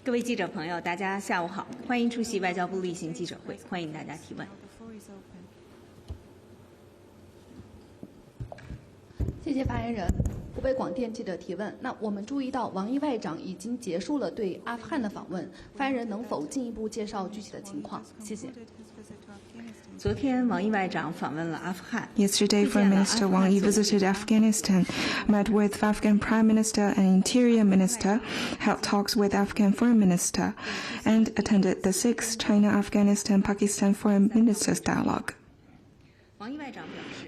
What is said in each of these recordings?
各位记者朋友，大家下午好，欢迎出席外交部例行记者会，欢迎大家提问。谢谢发言人。湖北广电记者提问：那我们注意到王毅外长已经结束了对阿富汗的访问，发言人能否进一步介绍具体的情况？谢谢。昨天，王毅外长访问了阿富汗。 Yesterday, Foreign Minister Wang Yi visited Afghanistan, met with Afghan Prime Minister and Interior Minister, held talks with Afghan Foreign Minister, and attended the 6th China-Afghanistan-Pakistan Foreign Ministers Dialogue.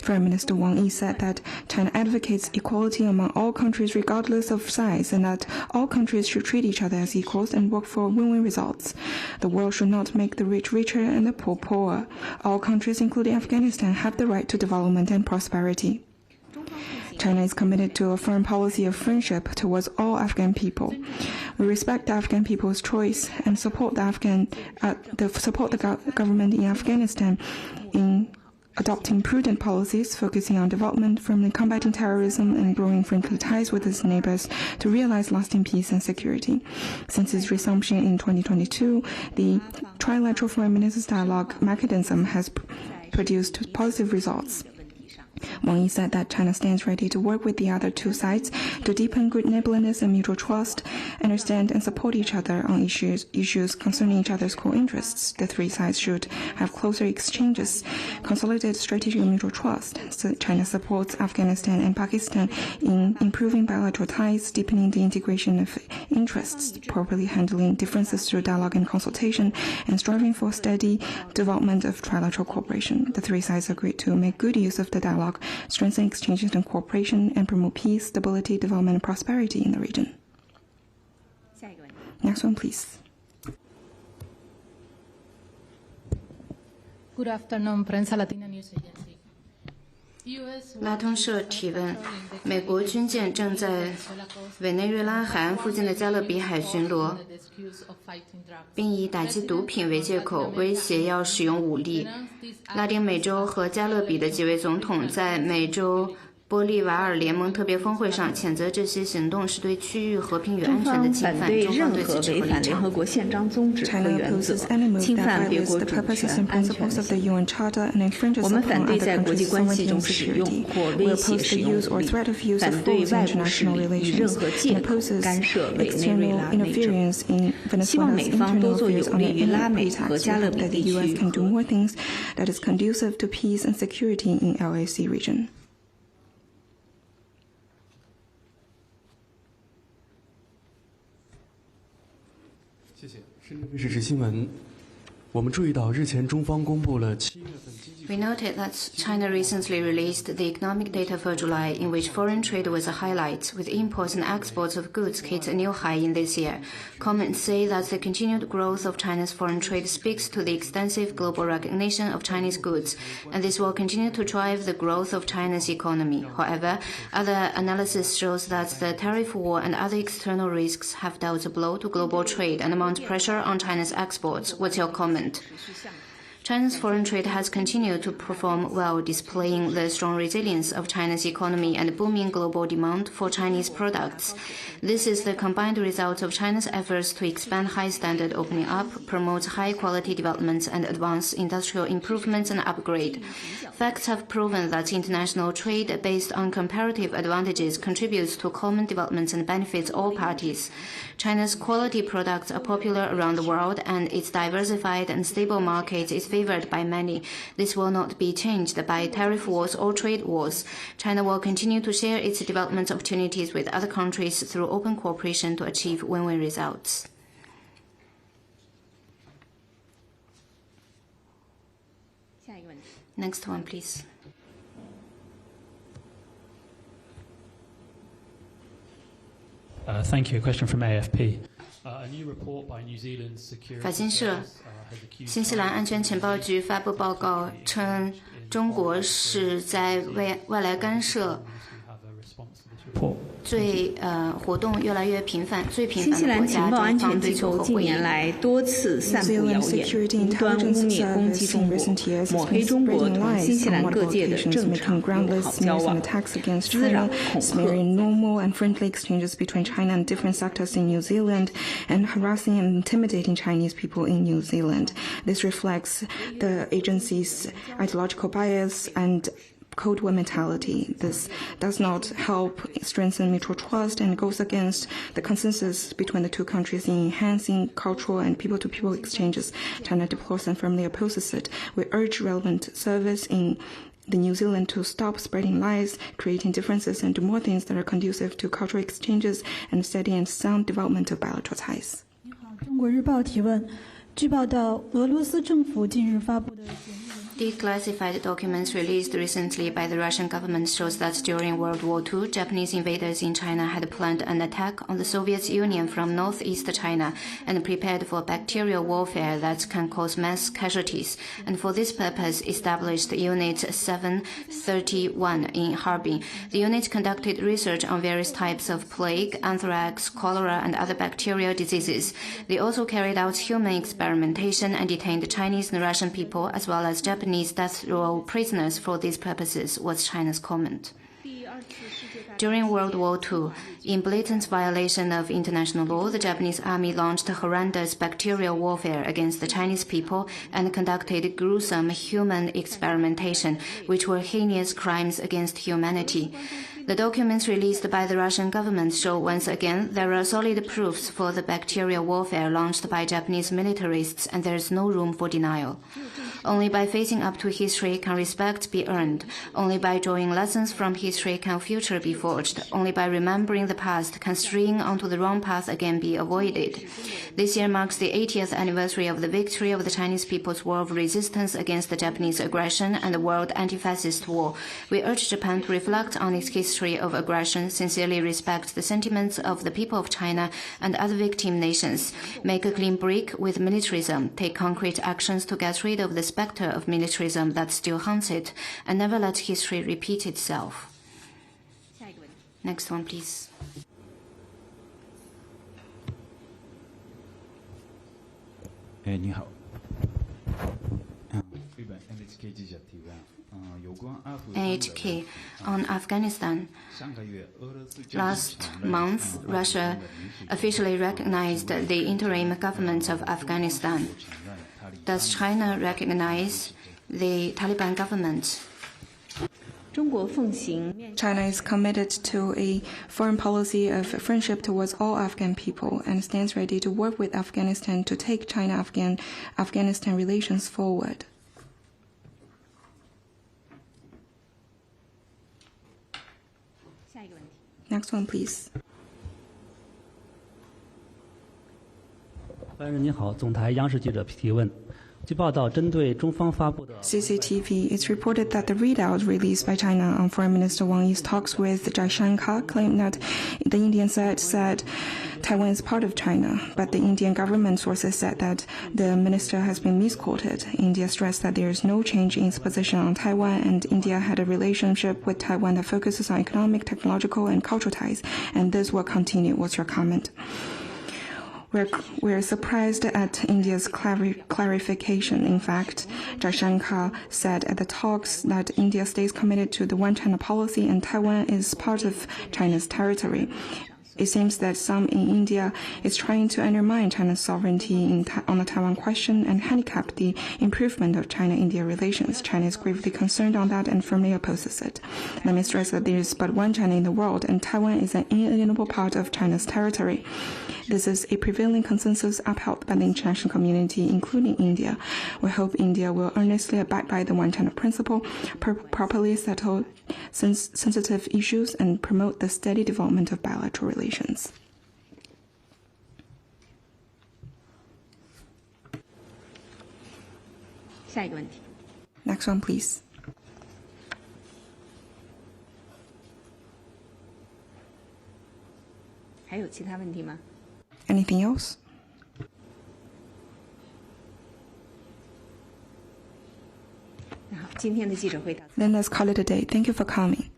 Foreign Minister Wang Yi said that China advocates equality among all countries regardless of size and that all countries should treat each other as equals and work for win-win results. The world should not make the rich richer and the poor poorer. All countries, including Afghanistan, have the right to development and prosperity. China is committed to a firm policy of friendship towards all Afghan people. We respect the Afghan people's choice and support the government in Afghanistan in adopting prudent policies focusing on development, firmly combating terrorism, and growing friendly ties with its neighbors to realize lasting peace and security. Since its resumption in 2022, the Trilateral Foreign Ministers Dialogue mechanism has produced positive results. Wang Yi said that China stands ready to work with the other two sides to deepen good neighborliness and mutual trust, understand and support each other on issues concerning each other's core interests. The three sides should have closer exchanges, consolidate strategic mutual trust. So China supports Afghanistan and Pakistan in improving bilateral ties, deepening the integration of interests, properly handling differences through dialogue and consultation, and striving for steady development of trilateral cooperation. The three sides agreed to make good use of the dialogue, strengthen exchanges and cooperation, and promote peace, stability, development, and prosperity in the region. Next one, please. Good afternoon, Prensa Latina News Agency. 拉通社提问：美国军舰正在委内瑞拉海岸附近的加勒比海巡逻，并以打击毒品为借口，威胁要使用武力。拉丁美洲和加勒比的几位总统在美洲玻利瓦尔联盟特别峰会上谴责这些行动是对区域和平与安全的侵犯。中方反对任何违反联合国宪章宗旨和原则、侵犯别国主权、安全的行为。我们反对在国际关系中使用或威胁使用武力，反对外部势力以任何借口干涉委内瑞拉内政。希望美方多做有利于拉美和加勒比地区谢谢。深圳卫视新闻，我们注意到日前中方公布了7月份经济。 We noted that China recently released the economic data for July, in which foreign trade was a highlight, with imports and exports of goods hit a new high in this year. Comments say that the continued growth of China's foreign trade speaks to the extensive global recognition of Chinese goods, and this will continue to drive the growth of China's economy. However, other analysis shows that the tariff war and other external risks have dealt a blow to global trade and mount pressure on China's exports. What's your comment? China's foreign trade has continued to perform well, displaying the strong resilience of China's economy and booming global demand for Chinese products. This is the combined result of China's efforts to expand high-standard opening up, promote high-quality development, and advance industrial improvements and upgrade. Facts have proven that international trade based on comparative advantages contributes to common developments and benefits all parties. China's quality products are popular around the world, and its diversified and stable market is favored by many. This will not be changed by tariff wars or trade wars. China will continue to share its development opportunities with other countries through open cooperation to achieve win-win results. Next one, please. Thank you. A question from AFP. A new report by New Zealand's security 法新社，新西兰安全情报局发布报告称，中国是在外来干涉 report. 活动越来越频繁，最频繁的新西兰国家，情报安中方对全机构近此和回应。年来多次散布谣言，无端污蔑攻击中国，抹黑中国同新西兰各界的正常友好交往，滋扰恐吓。 smearing normal and friendly exchanges between China and different sectors in New Zealand and harassing and intimidating Chinese people in New Zealand. This reflects the agency's ideological bias and Cold War mentality. This does not help strengthen mutual trust and goes against the consensus between the two countries in enhancing cultural and people-to-people exchanges. China deplores and firmly opposes it. We urge relevant service in the New Zealand to stop spreading lies, creating differences, and do more things that are conducive to cultural exchanges and steady and sound development of bilateral ties. 你好，中国日报提问。据报道，俄罗斯政府近日发布的简易文 Declassified documents released recently by the Russian government shows that during World War II, Japanese invaders in China had planned an attack on the Soviet Union from northeast China and prepared for bacterial warfare that can cause mass casualties, and for this purpose established Unit 731 in Harbin. The unit conducted research on various types of plague, anthrax, cholera, and other bacterial diseases. They also carried out human experimentation and detained Chinese and Russian people as well as Japanese death row prisoners for these purposes, was China's comment. During World War II, in blatant violation of international law, the Japanese army launched horrendous bacterial warfare against the Chinese people and conducted gruesome human experimentation, which were heinous crimes against humanity. The documents released by the Russian government show once again there are solid proofs for the bacterial warfare launched by Japanese militarists, and there is no room for denial. Only by facing up to history can respect be earned. Only by drawing lessons from history can future be forged. Only by remembering the past can straying onto the wrong path again be avoided. This year marks the 80th anniversary of the victory of the Chinese People's War of Resistance against the Japanese aggression and the World Anti-Fascist War. We urge Japan to reflect on its history of aggression, sincerely respect the sentiments of the people of China and other victim nations, make a clean break with militarism, take concrete actions to get rid of the specter of militarism that still haunts it, and never let history repeat itself. Next one, please. 你好，日本 NHK 记者提问。有关阿富汗 NHK on Afghanistan. Last month, Russia officially recognized the interim government of Afghanistan. Does China recognize the Taliban government? China is committed to a foreign policy of friendship towards all Afghan people and stands ready to work with Afghanistan to take China-Afghanistan relations forward. Next one, please. 发言人您好，总台央视记者提问。据报道，针对中方发布的 CCTV, it's reported that the readout released by China on Foreign Minister Wang Yi's talks with Jaishankar claimed that the Indian side said Taiwan is part of China, but the Indian government sources said that the minister has been misquoted. India stressed that there is no change in its position on Taiwan, and India had a relationship with Taiwan that focuses on economic, technological, and cultural ties, and this will continue. What's your comment? We're surprised at India's clarification. In fact, Jaishankar said at the talks that India stays committed to the One China policy and Taiwan is part of China's territory. It seems that some in India is trying to undermine China's sovereignty on the Taiwan question and handicap the improvement of China-India relations. China is gravely concerned on that and firmly opposes it. Let me stress that there is but one China in the world, and Taiwan is an inalienable part of China's territory. This is a prevailing consensus upheld by the international community, including India. We hope India will earnestly abide by the One China principle, properly settle sensitive issues, and promote the steady development of bilateral relations. Next one, please. Anything else? Then let's call it a day. Thank you for coming.